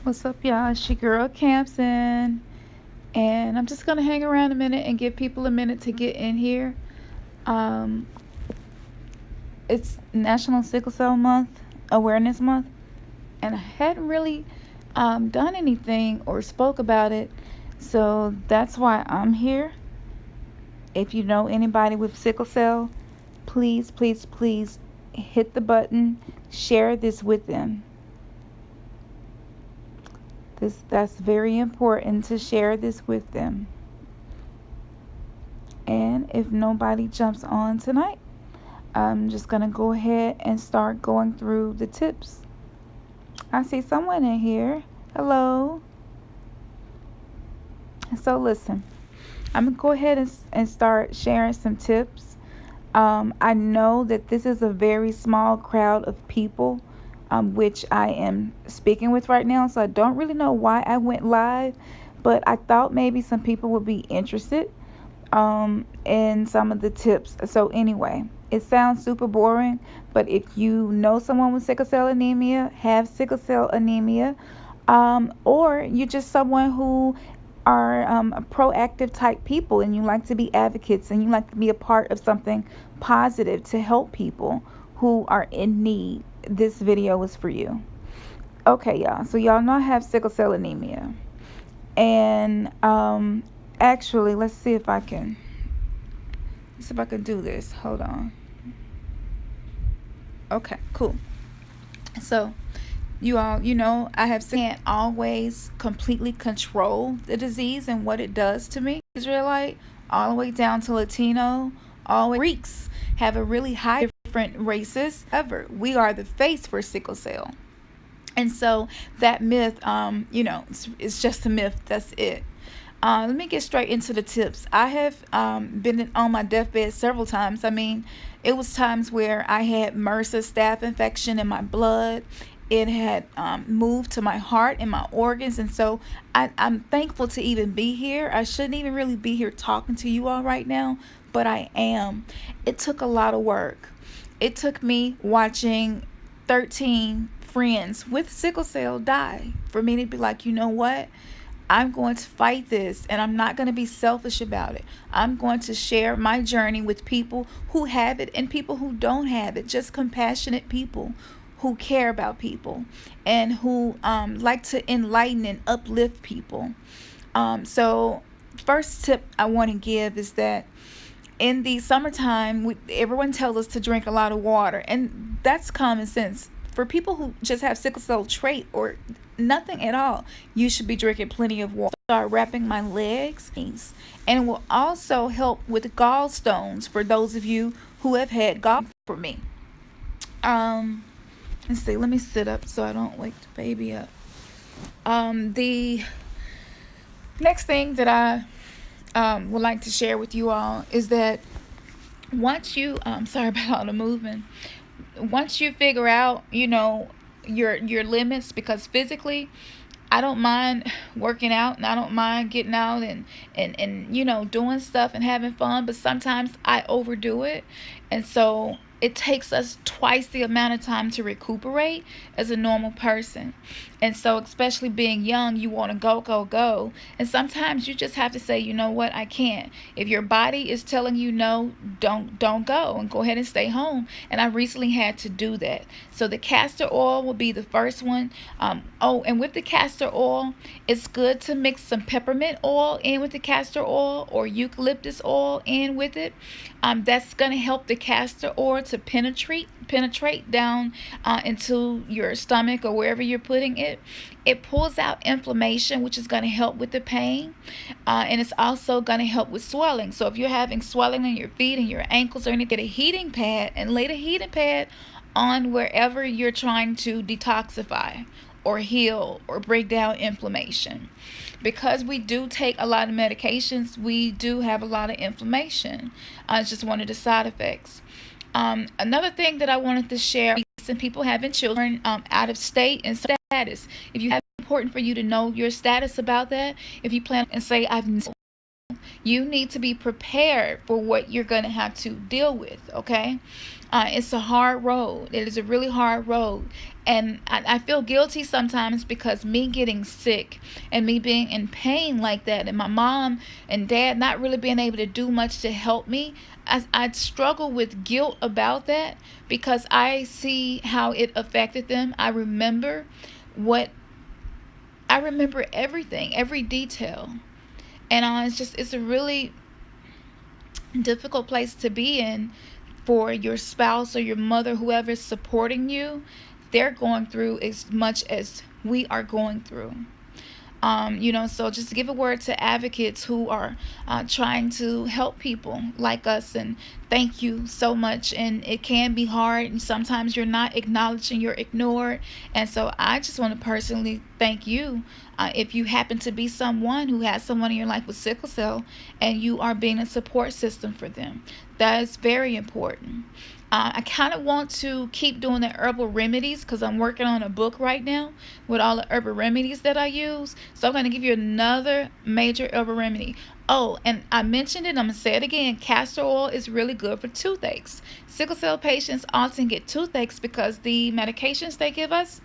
What's up, y'all? It's your girl Campson, and I'm just gonna hang around a minute and give people a minute to get in here. Um, it's National Sickle Cell Month, Awareness Month, and I hadn't really done anything or spoke about it, so that's why I'm here. If you know anybody with sickle cell, please, please, please hit the button, share this with them. That's very important to share this with them. And if nobody jumps on tonight, I'm just going to go ahead and start going through the tips. I see someone in here. Hello. So listen, I'm going to go ahead and start sharing some tips. I know that this is a very small crowd of people, which I am speaking with right now. So I don't really know why I went live, but I thought maybe some people would be interested in some of the tips. So anyway, it sounds super boring, but if you know someone with sickle cell anemia, have sickle cell anemia, or you're just someone who are proactive type people and you like to be advocates and you like to be a part of something positive to help people who are in need, this video is for you. Okay, y'all. So y'all know I have sickle cell anemia. And actually, let's see if I can do this. Hold on. Okay, cool. So you all, I can't always completely control the disease and what it does to me. Israelite, all the way down to Latino, always Greeks have a really high different races. However, we are the face for sickle cell. And so that myth, it's just a myth. That's it. Let me get straight into the tips. I have been on my deathbed several times. I mean, it was times where I had MRSA staph infection in my blood. It had moved to my heart and my organs. And so I'm thankful to even be here. I shouldn't even really be here talking to you all right now, but I am. It took a lot of work. It took me watching 13 friends with sickle cell die for me to be like, you know what? I'm going to fight this, and I'm not going to be selfish about it. I'm going to share my journey with people who have it and people who don't have it, just compassionate people who care about people and who like to enlighten and uplift people. So first tip I want to give is that in the summertime, everyone tells us to drink a lot of water, and that's common sense. For people who just have sickle cell trait or nothing at all, you should be drinking plenty of water. Start wrapping my legs, and it will also help with gallstones for those of you who have had gall. For me, let's see. Let me sit up so I don't wake the baby up. The next thing that I would like to share with you all is that once you sorry about all the movement. Once you figure out, your limits, because physically I don't mind working out and I don't mind getting out and doing stuff and having fun, but sometimes I overdo it. And so it takes us twice the amount of time to recuperate as a normal person. And so, especially being young, you want to go. And sometimes you just have to say, you know what, I can't. If your body is telling you no, don't go and go ahead and stay home. And I recently had to do that. So the castor oil will be the first one. And with the castor oil, it's good to mix some peppermint oil in with the castor oil or eucalyptus oil in with it. That's going to help the castor oil to penetrate down into your stomach or wherever you're putting it. It pulls out inflammation, which is going to help with the pain, and it's also going to help with swelling. So if you're having swelling in your feet and your ankles or anything, get a heating pad and lay the heating pad on wherever you're trying to detoxify or heal or break down inflammation. Because we do take a lot of medications, we do have a lot of inflammation. It's just one of the side effects. Another thing that I wanted to share, some people having children out of state and status. If you have, important for you to know your status about that. If you plan and say, You need to be prepared for what you're going to have to deal with, okay? It's a hard road. It is a really hard road. And I feel guilty sometimes because me getting sick and me being in pain like that, and my mom and dad not really being able to do much to help me, I struggle with guilt about that because I see how it affected them. I remember everything, every detail. And it's a really difficult place to be in for your spouse or your mother, whoever's supporting you. They're going through as much as we are going through. So just give a word to advocates who are trying to help people like us, and thank you so much. And it can be hard, and sometimes you're not acknowledged and you're ignored. And so I just want to personally thank you if you happen to be someone who has someone in your life with sickle cell and you are being a support system for them. That is very important. I kind of want to keep doing the herbal remedies because I'm working on a book right now with all the herbal remedies that I use. So I'm going to give you another major herbal remedy. Oh, and I mentioned it, I'm going to say it again. Castor oil is really good for toothaches. Sickle cell patients often get toothaches because the medications they give us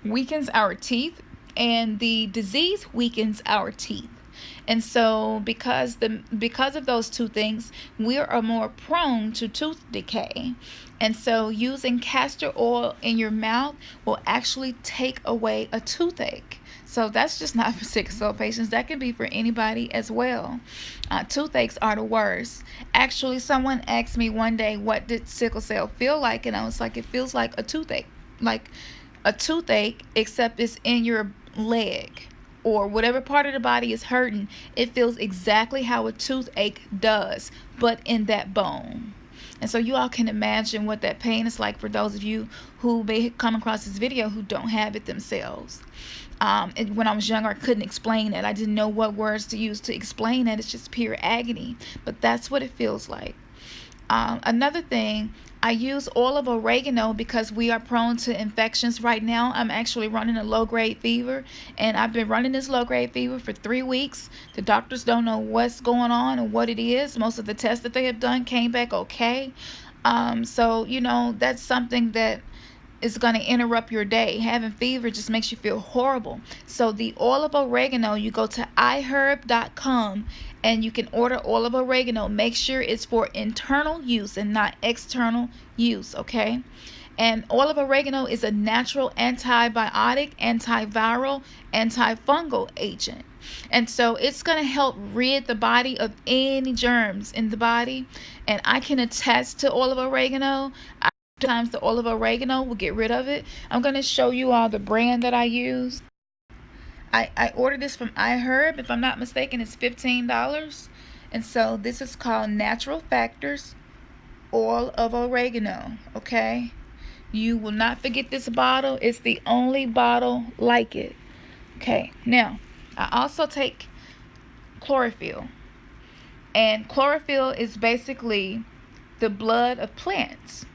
weakens our teeth, and the disease weakens our teeth. And so because of those two things, we are more prone to tooth decay. And so using castor oil in your mouth will actually take away a toothache. So that's just not for sickle cell patients. That can be for anybody as well. Toothaches are the worst. Actually, someone asked me one day, what did sickle cell feel like? And I was like, it feels like a toothache. Like a toothache, except it's in your leg or whatever part of the body is hurting. It feels exactly how a toothache does, but in that bone. And so you all can imagine what that pain is like for those of you who may come across this video who don't have it themselves. When I was younger, I couldn't explain it. I didn't know what words to use to explain it. It's just pure agony. But that's what it feels like. Another thing, I use oil of oregano because we are prone to infections right now. I'm actually running a low-grade fever, and I've been running this low-grade fever for 3 weeks. The doctors don't know what's going on and what it is. Most of the tests that they have done came back okay. So, that's something that is going to interrupt your day. Having fever just makes you feel horrible. So the oil of oregano, you go to iherb.com and you can order oil of oregano. Make sure it's for internal use and not external use, okay? And oil of oregano is a natural antibiotic, antiviral, antifungal agent. And so it's going to help rid the body of any germs in the body. And I can attest to oil of oregano. Times the oil of oregano will get rid of it. I'm going to show you all the brand that I use. I ordered this from iHerb. If I'm not mistaken, it's $15. And so this is called Natural Factors Oil of Oregano. Okay, you will not forget this bottle. It's the only bottle like it. Okay, now I also take chlorophyll, and chlorophyll is basically the blood of plants.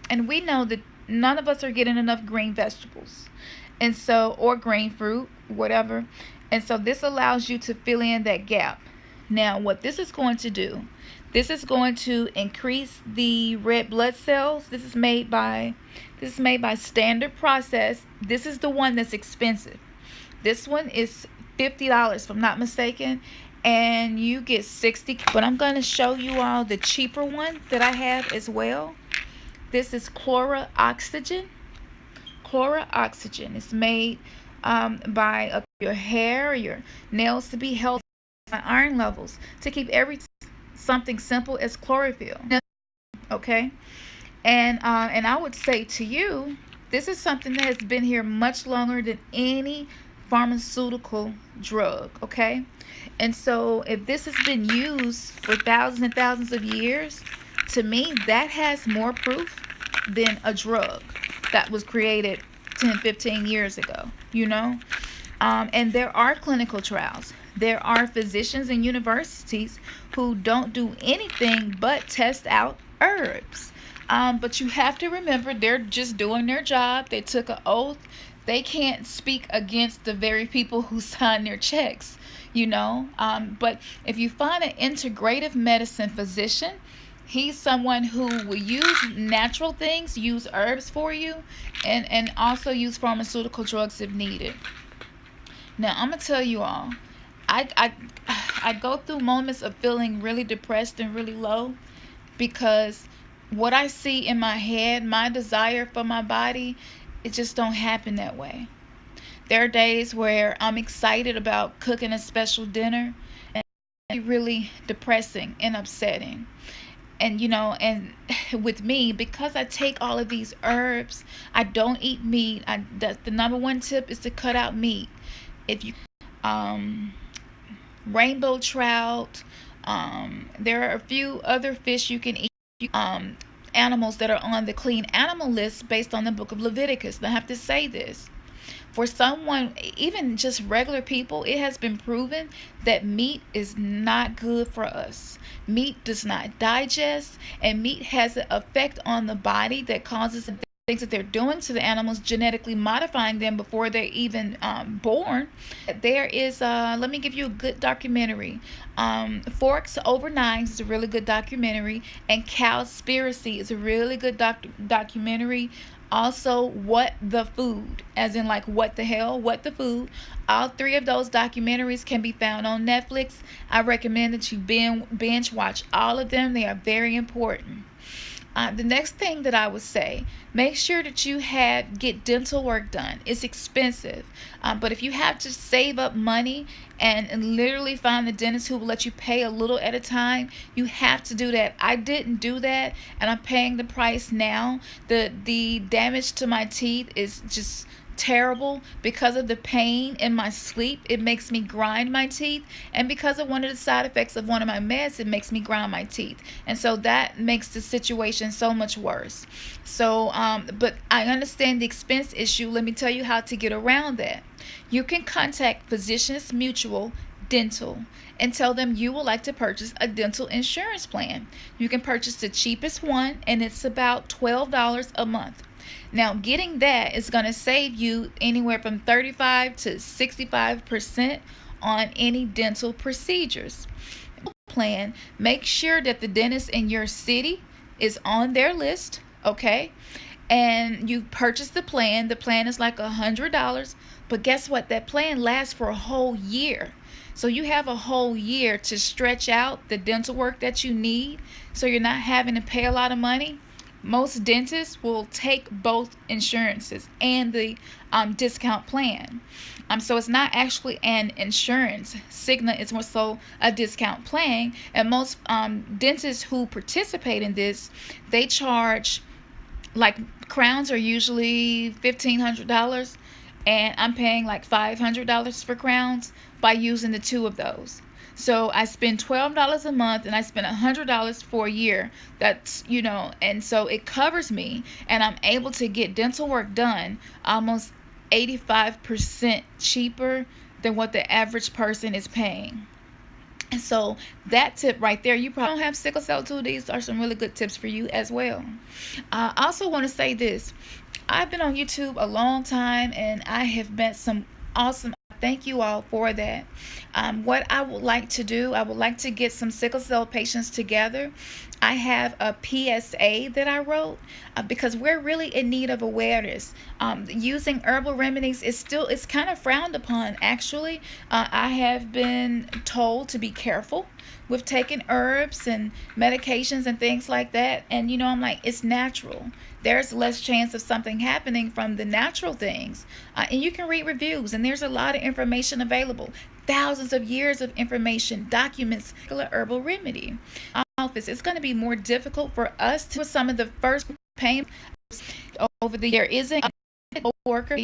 And we know that none of us are getting enough green vegetables, and so, or green fruit, whatever. And so this allows you to fill in that gap. Now, what this is going to do, this is going to increase the red blood cells. This is made by Standard Process. This is the one that's expensive. This one is $50, if I'm not mistaken, and you get 60. But I'm going to show you all the cheaper one that I have as well. This is Chloroxygen. Chloroxygen is made by your hair, your nails to be healthy, iron levels, to keep something simple as chlorophyll. Okay, and I would say to you, this is something that has been here much longer than any pharmaceutical drug. Okay, and so if this has been used for thousands and thousands of years, to me, that has more proof than a drug that was created 10, 15 years ago, and there are clinical trials. There are physicians and universities who don't do anything but test out herbs. But you have to remember, they're just doing their job. They took an oath they can't speak against the very people who sign their checks, but if you find an integrative medicine physician, he's someone who will use natural things, use herbs for you, and also use pharmaceutical drugs if needed. Now, I'm gonna tell you all, I I I go through moments of feeling really depressed and really low, because what I see in my head, my desire for my body, it just don't happen that way. There are days where I'm excited about cooking a special dinner, and it's really depressing and upsetting. And with me, because I take all of these herbs, I don't eat meat. The number one tip is to cut out meat. If you um rainbow trout, there are a few other fish you can eat, animals that are on the clean animal list based on the book of Leviticus. And I have to say this, for someone, even just regular people, it has been proven that meat is not good for us. Meat does not digest, and meat has an effect on the body that causes things that they're doing to the animals, genetically modifying them before they're even born. There is, let me give you a good documentary. Forks Over Knives is a really good documentary, and Cowspiracy is a really good documentary. Also, What the Food, as in like what the hell, what the food. All three of those documentaries can be found on Netflix. I recommend that you binge watch all of them. They are very important. The next thing that I would say, make sure that you get dental work done. It's expensive, but if you have to save up money and literally find the dentist who will let you pay a little at a time, you have to do that. I didn't do that, and I'm paying the price now. The damage to my teeth is just terrible because of the pain in my sleep. It makes me grind my teeth, and because of one of the side effects of one of my meds, it makes me grind my teeth, and so that makes the situation so much worse. So but I understand the expense issue. Let me tell you how to get around that. You can contact Physicians Mutual Dental and tell them you would like to purchase a dental insurance plan. You can purchase the cheapest one, and it's about $12 a month. Now, getting that is going to save you anywhere from 35 to 65% on any dental procedures. Plan, make sure that the dentist in your city is on their list, okay? And you purchase the plan. The plan is like $100, but guess what? That plan lasts for a whole year. So you have a whole year to stretch out the dental work that you need, so you're not having to pay a lot of money. Most dentists will take both insurances and the discount plan. So it's not actually an insurance. Cigna is more so a discount plan. And most dentists who participate in this, they charge, like, crowns are usually $1,500, and I'm paying like $500 for crowns by using the two of those. So I spend $12 a month, and I spend $100 for a year. That's, and so it covers me, and I'm able to get dental work done almost 85% cheaper than what the average person is paying. And so that tip right there, you probably don't have sickle cell too. These are some really good tips for you as well. I also want to say this. I've been on YouTube a long time, and I have met some awesome. Thank you all for that. What I would like to do, I would like to get some sickle cell patients together. I have a PSA that I wrote because we're really in need of awareness. Using herbal remedies it's kind of frowned upon, actually. I have been told to be careful with taking herbs and medications and things like that. And I'm like, it's natural. There's less chance of something happening from the natural things. And you can read reviews, and there's a lot of information available. Thousands of years of information documents herbal remedy. Office, it's going to be more difficult for us to some of the first pain over the year. Isn't a worker